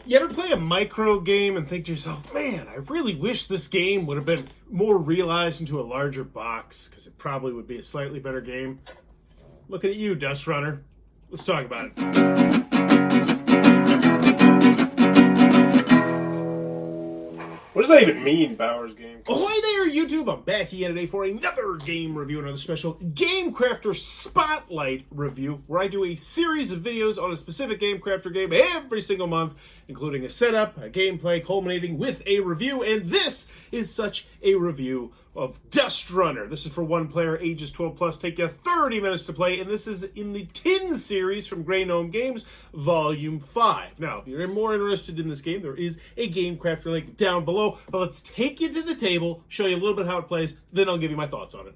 You ever play a micro game and think to yourself, man, I really wish this game would have been more realized into a larger box, because it probably would be a slightly better game? Looking at you, DustRunner. Let's talk about it. What does that even mean, Bowers Game? Ahoy there, YouTube! I'm back again today for another game review, another special Gamecrafter Spotlight review, where I do a series of videos on a specific Gamecrafter game every single month, including a setup, a gameplay, culminating with a review, and this is such a review of DustRunner. This is for one player, ages 12 plus, take you 30 minutes to play, and this is in the Tin series from Grey Gnome Games, Volume 5. Now, if you're more interested in this game, there is a Gamecrafter link down below, but let's take you to the table, show you a little bit how it plays, then I'll give you my thoughts on it.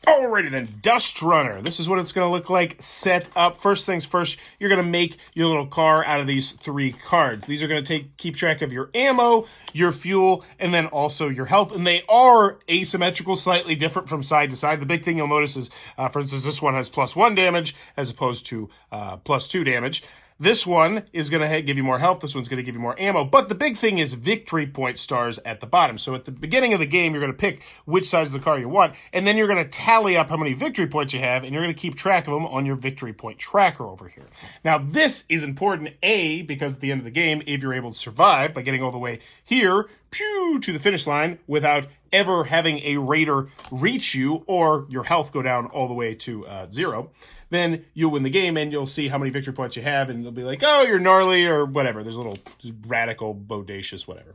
Alrighty then, DustRunner. This is what it's going to look like set up. First things first, you're going to make your little car out of these 3 cards. These are going to keep track of your ammo, your fuel, and then also your health. And they are asymmetrical, slightly different from side to side. The big thing you'll notice is, for instance, this one has +1 damage as opposed to +2 damage. This one is going to give you more health. This one's going to give you more ammo. But the big thing is victory point stars at the bottom. So at the beginning of the game, you're going to pick which size of the car you want, and then you're going to tally up how many victory points you have, and you're going to keep track of them on your victory point tracker over here. Now, this is important, A, because at the end of the game, if you're able to survive by getting all the way here, to the finish line without ever having a raider reach you or your health go down all the way to 0, then you'll win the game and you'll see how many victory points you have, and they'll be like, oh, you're gnarly or whatever. There's a little radical, bodacious, whatever.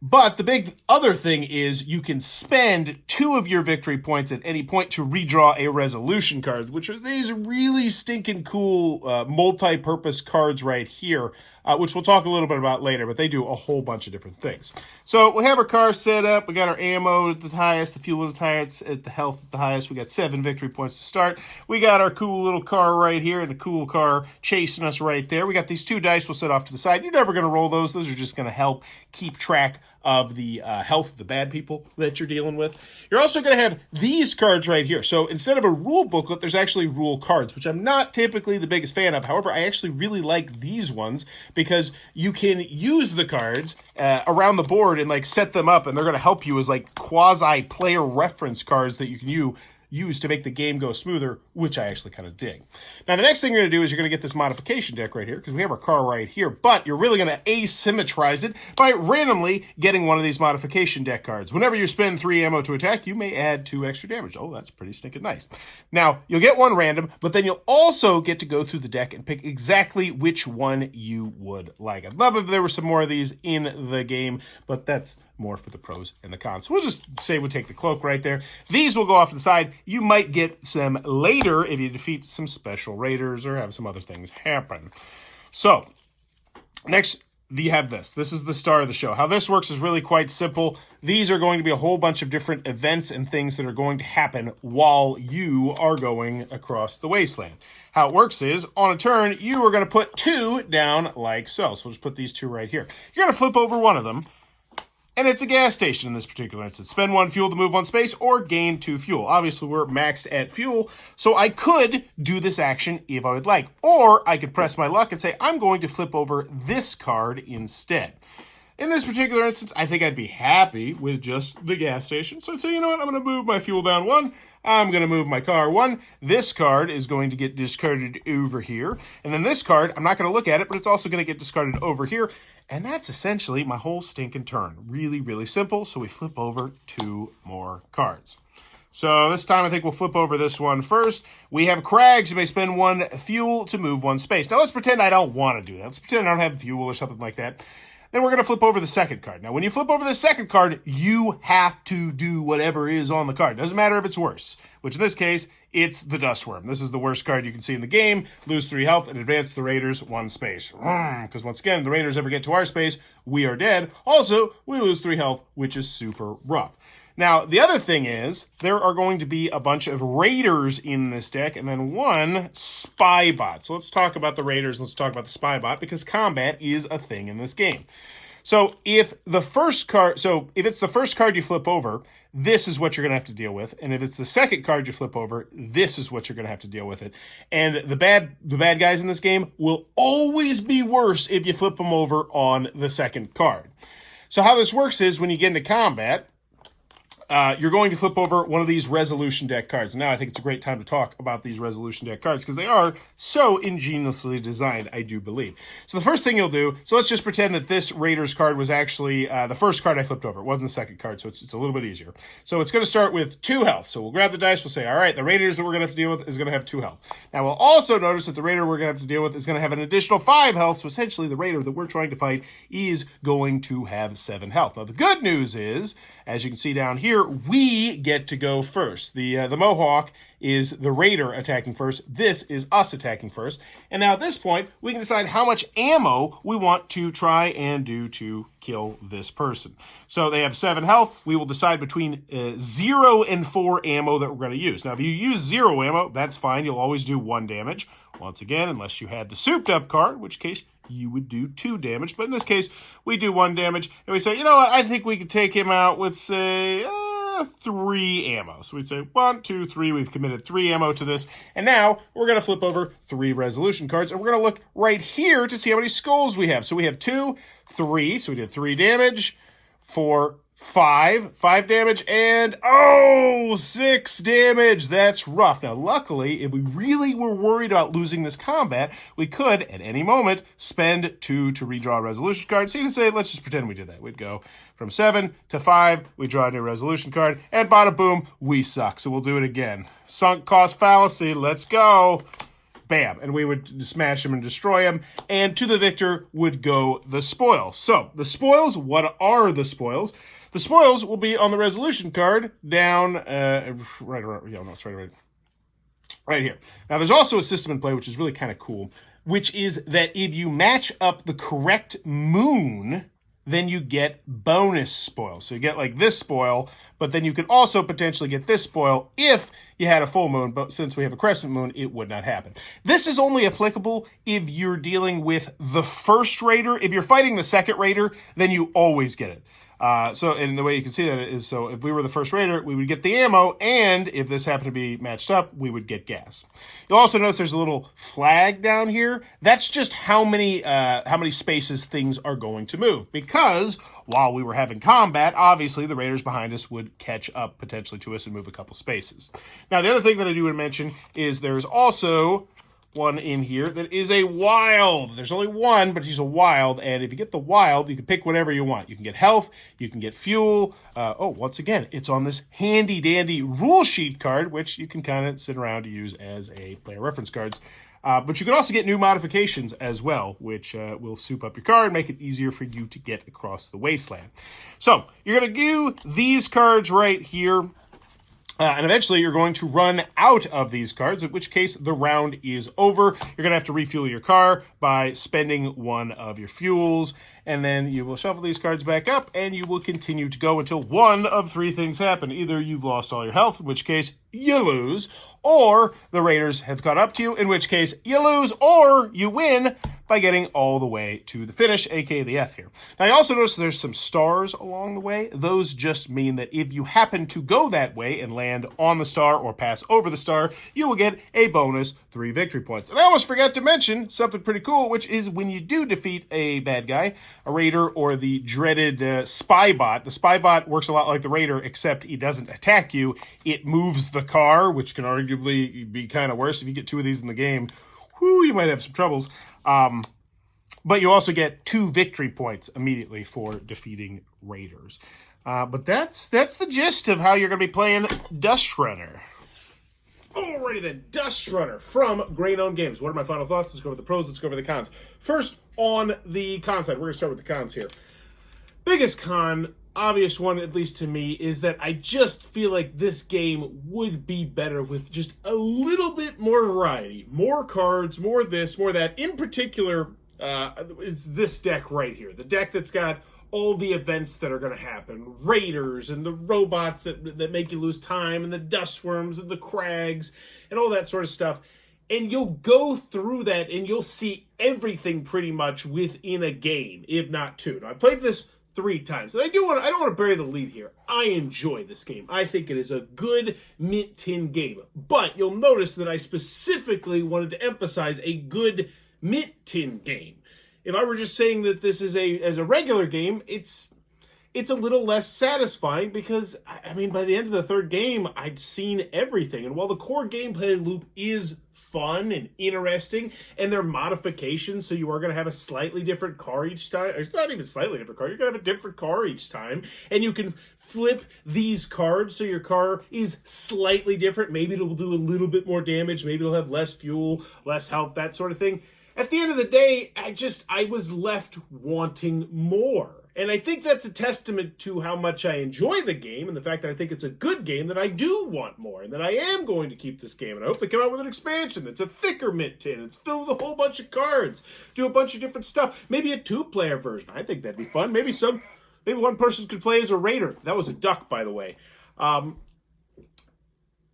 But the big other thing is you can spend 2 of your victory points at any point to redraw a resolution card, which are these really stinking cool multi-purpose cards right here, which we'll talk a little bit about later, but they do a whole bunch of different things. So we have our car set up. We got our ammo at the highest, the fuel at the highest, the health at the highest. We got 7 victory points to start. We got our cool little car right here and the cool car chasing us right there. We got these 2 dice we'll set off to the side. You're never going to roll those. Those are just going to help keep track of the health of the bad people that you're dealing with. You're also going to have these cards right here. So instead of a rule booklet, there's actually rule cards, which I'm not typically the biggest fan of. However, I actually really like these ones because you can use the cards around the board and like set them up, and they're going to help you as like quasi-player reference cards that you can use to make the game go smoother, which I actually kind of dig. Now, the next thing you're going to do is you're going to get this modification deck right here, because we have our car right here, but you're really going to asymmetrize it by randomly getting one of these modification deck cards. Whenever you spend 3 ammo to attack, you may add 2 extra damage. Oh, that's pretty stinking nice. Now, you'll get one random, but then you'll also get to go through the deck and pick exactly which one you would like. I'd love if there were some more of these in the game, but that's more for the pros and the cons. So we'll just say we'll take the cloak right there. These will go off to the side. You might get some later if you defeat some special raiders or have some other things happen. So, next, you have this. This is the star of the show. How this works is really quite simple. These are going to be a whole bunch of different events and things that are going to happen while you are going across the wasteland. How it works is, on a turn, you are going to put 2 down like so. So we'll just put these 2 right here. You're going to flip over one of them, and it's a gas station in this particular instance. Spend 1 fuel to move 1 space or gain 2 fuel. Obviously, we're maxed at fuel, so I could do this action if I would like. Or I could press my luck and say, I'm going to flip over this card instead. In this particular instance, I think I'd be happy with just the gas station. So I'd say, you know what, I'm going to move my fuel down 1. I'm going to move my car 1. This card is going to get discarded over here. And then this card, I'm not going to look at it, but it's also going to get discarded over here. And that's essentially my whole stinking turn. Really, really simple. So we flip over 2 more cards. So this time I think we'll flip over this one first. We have Crags. You may spend 1 fuel to move 1 space. Now let's pretend I don't want to do that. Let's pretend I don't have fuel or something like that. Then we're going to flip over the second card. Now, when you flip over the second card, you have to do whatever is on the card. Doesn't matter if it's worse, which in this case, it's the Dust Worm. This is the worst card you can see in the game. Lose 3 health and advance the Raiders 1 space. Because once again, if the Raiders ever get to our space, we are dead. Also, we lose 3 health, which is super rough. Now, the other thing is, there are going to be a bunch of raiders in this deck, and then 1 spybot. So let's talk about the raiders, let's talk about the spybot, because combat is a thing in this game. So if it's the first card you flip over, this is what you're going to have to deal with. And if it's the second card you flip over, this is what you're going to have to deal with it. And the bad guys in this game will always be worse if you flip them over on the second card. So how this works is when you get into combat, you're going to flip over one of these resolution deck cards. Now I think it's a great time to talk about these resolution deck cards because they are so ingeniously designed, I do believe. So the first thing you'll do, so let's just pretend that this Raiders card was actually the first card I flipped over. It wasn't the second card, so it's a little bit easier. So it's going to start with 2 health. So we'll grab the dice, we'll say, all right, the Raiders that we're going to have to deal with is going to have 2 health. Now we'll also notice that the Raider we're going to have to deal with is going to have an additional 5 health. So essentially the Raider that we're trying to fight is going to have 7 health. Now the good news is, as you can see down here, we get to go first. The Mohawk is the Raider attacking first. This is us attacking first. And now at this point, we can decide how much ammo we want to try and do to kill this person. So they have 7 health. We will decide between 0 and 4 ammo that we're going to use. Now, if you use 0 ammo, that's fine. You'll always do 1 damage. Once again, unless you had the souped up card, in which case you would do 2 damage. But in this case, we do 1 damage. And we say, you know what, I think we could take him out with, say, 3 ammo. So we'd say 1, 2, 3. We've committed 3 ammo to this. And now we're going to flip over 3 resolution cards. And we're going to look right here to see how many skulls we have. So we have 2, 3. So we did 3 damage, 4, 5 damage, and 6 damage. That's rough. Now, luckily, if we really were worried about losing this combat, we could, at any moment, spend 2 to redraw a resolution card. So you can say, let's just pretend we did that. We'd go from 7 to 5, we draw a new resolution card, and bada boom, we suck. So we'll do it again. Sunk cost fallacy, let's go. Bam, and we would smash him and destroy him, and to the victor would go the spoils. So, the spoils, what are the spoils? The spoils will be on the resolution card down, right here. Now, there's also a system in play, which is really kind of cool, which is that if you match up the correct moon, then you get bonus spoils. So you get like this spoil, but then you could also potentially get this spoil if you had a full moon, but since we have a crescent moon, it would not happen. This is only applicable if you're dealing with the first Raider. If you're fighting the second Raider, then you always get it. And the way you can see that is, so if we were the first Raider, we would get the ammo, and if this happened to be matched up, we would get gas. You'll also notice there's a little flag down here. That's just how many spaces things are going to move, because while we were having combat, obviously the Raiders behind us would catch up potentially to us and move a couple spaces. Now, the other thing that I do want to mention is there's also one in here that is a wild. There's only one, but he's a wild, and if you get the wild, you can pick whatever you want. You can get health, you can get fuel. Once again, it's on this handy-dandy rule sheet card, which you can kind of sit around to use as a player reference cards. But you can also get new modifications as well, which will soup up your card, make it easier for you to get across the wasteland. So, you're going to do these cards right here. And eventually you're going to run out of these cards, in which case the round is over. You're going to have to refuel your car by spending 1 of your fuels. And then you will shuffle these cards back up, and you will continue to go until one of 3 things happen. Either you've lost all your health, in which case you lose, or the Raiders have caught up to you, in which case you lose, or you win by getting all the way to the finish, aka the F here. Now, you also notice there's some stars along the way. Those just mean that if you happen to go that way and land on the star or pass over the star, you will get a bonus 3 victory points. And I almost forgot to mention something pretty cool, which is when you do defeat a bad guy, a Raider or the dreaded spybot. The spybot works a lot like the Raider, except he doesn't attack you. It moves the car, which can arguably be kind of worse. If you get 2 of these in the game, whoo, you might have some troubles. But you also get 2 victory points immediately for defeating Raiders. But that's the gist of how you're going to be playing DustRunner. Alrighty then, DustRunner from Grey Gnome Games. What are my final thoughts? Let's go over the pros, let's go over the cons. First, on the con side, we're going to start with the cons here. Biggest con, obvious one, at least to me, is that I just feel like this game would be better with just a little bit more variety. More cards, more this, more that. In particular, it's this deck right here. The deck that's got all the events that are going to happen. Raiders and the robots that make you lose time, and the dust worms and the crags and all that sort of stuff. And you'll go through that and you'll see everything pretty much within a game, if not two. Now, I played this 3 times. And I don't want to bury the lead here. I enjoy this game. I think it is a good mint tin game. But you'll notice that I specifically wanted to emphasize a good mint tin game. If I were just saying that this is as a regular game, it's a little less satisfying because, I mean, by the end of the 3rd game, I'd seen everything. And while the core gameplay loop is fun and interesting, and there are modifications, so you are going to have a slightly different car each time. It's not even slightly different car. You're going to have a different car each time. And you can flip these cards so your car is slightly different. Maybe it'll do a little bit more damage. Maybe it'll have less fuel, less health, that sort of thing. At the end of the day, I was left wanting more. And I think that's a testament to how much I enjoy the game and the fact that I think it's a good game, that I do want more and that I am going to keep this game. And I hope they come out with an expansion that's a thicker mint tin. It's filled with a whole bunch of cards. Do a bunch of different stuff. Maybe a 2-player version. I think that'd be fun. Maybe one person could play as a raider. That was a duck, by the way.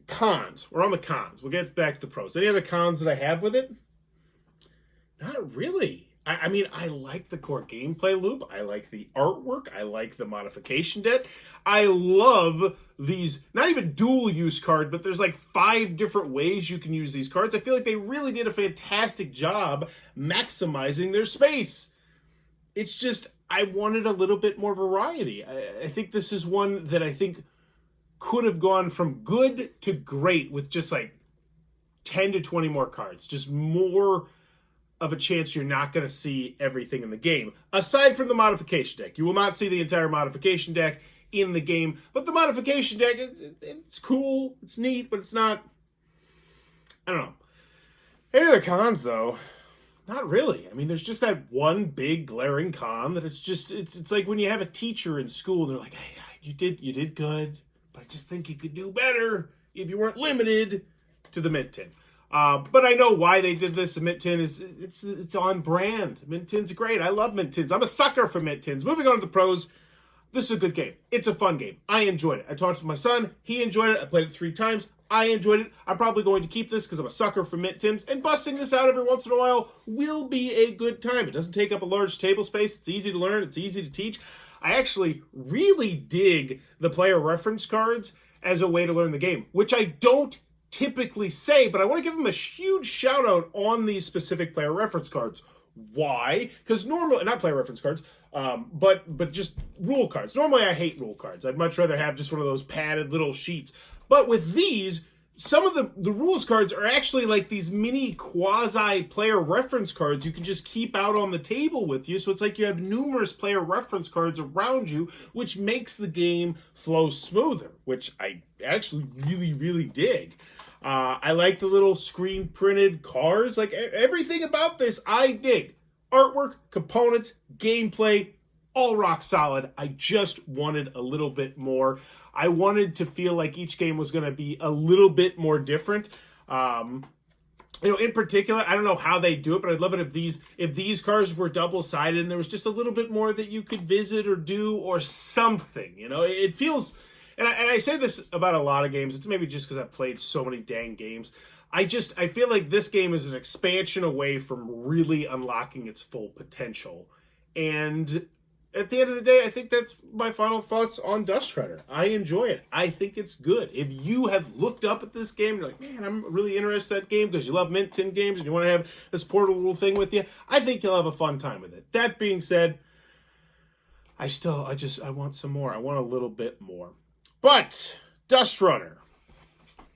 Cons. We're on the cons. We'll get back to the pros. Any other cons that I have with it? Not really. I mean, I like the core gameplay loop. I like the artwork. I like the modification deck. I love these, not even dual use card, but there's like 5 different ways you can use these cards. I feel like they really did a fantastic job maximizing their space. It's just, I wanted a little bit more variety. I think this is one that I think could have gone from good to great with just like 10 to 20 more cards. Just more of a chance you're not going to see everything in the game. Aside from the modification deck. You will not see the entire modification deck in the game. But the modification deck, it's cool, it's neat, but it's not, I don't know. Any other cons, though? Not really. I mean, there's just that one big glaring con that it's like when you have a teacher in school and they're like, hey, you did good, but I just think you could do better if you weren't limited to the mint tin. But I know why they did this. Mint tin it's on brand. Mint tin's great. I love mint tins. I'm a sucker for mint tins. Moving on to the pros. This is a good game. It's a fun game. I enjoyed it. I talked to my son. He enjoyed it. I played it 3 times. I enjoyed it. I'm probably going to keep this because I'm a sucker for mint tins. And busting this out every once in a while will be a good time. It doesn't take up a large table space. It's easy to learn. It's easy to teach. I actually really dig the player reference cards as a way to learn the game, which I don't typically say, but I want to give them a huge shout out on these specific player reference cards. Why? Because normally, not player reference cards, but just rule cards. Normally I hate rule cards. I'd much rather have just one of those padded little sheets. But with these, some of the rules cards are actually like these mini quasi player reference cards you can just keep out on the table with you. So it's like you have numerous player reference cards around you, which makes the game flow smoother, which I actually really, really dig. I like the little screen printed cards. Like everything about this, I dig. Artwork, components, gameplay, all rock solid. I just wanted a little bit more. I wanted to feel like each game was going to be a little bit more different. In particular, I don't know how they do it, but I'd love it if these cards were double-sided and there was just a little bit more that you could visit or do or something. It feels... And I say this about a lot of games. It's maybe just because I've played so many dang games. I feel like this game is an expansion away from really unlocking its full potential. And at the end of the day, I think that's my final thoughts on DustRunner. I enjoy it. I think it's good. If you have looked up at this game, you're like, man, I'm really interested in that game because you love mint tin games and you want to have this portable little thing with you, I think you'll have a fun time with it. That being said, I want some more. I want a little bit more. But, DustRunner.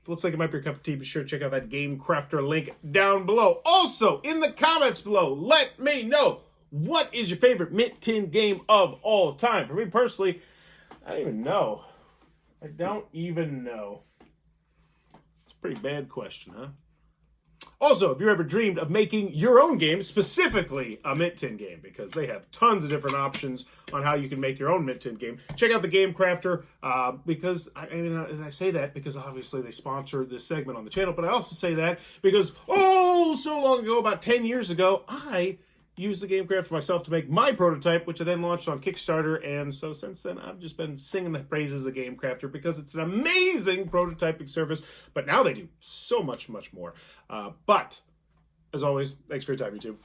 Looks like it might be your cup of tea. Be sure to check out that Gamecrafter link down below. Also, in the comments below, let me know, what is your favorite mint tin game of all time? For me personally, I don't even know. It's a pretty bad question, huh? Also, if you ever dreamed of making your own game, specifically a mint tin game, because they have tons of different options on how you can make your own mint tin game, check out the Gamecrafter, because, and I say that because obviously they sponsored this segment on the channel, but I also say that because, so long ago, about 10 years ago, I used the Gamecraft for myself to make my prototype, which I then launched on Kickstarter, and so since then I've just been singing the praises of Gamecrafter because it's an amazing prototyping service, but now they do so much more. But, as always, thanks for your time, YouTube.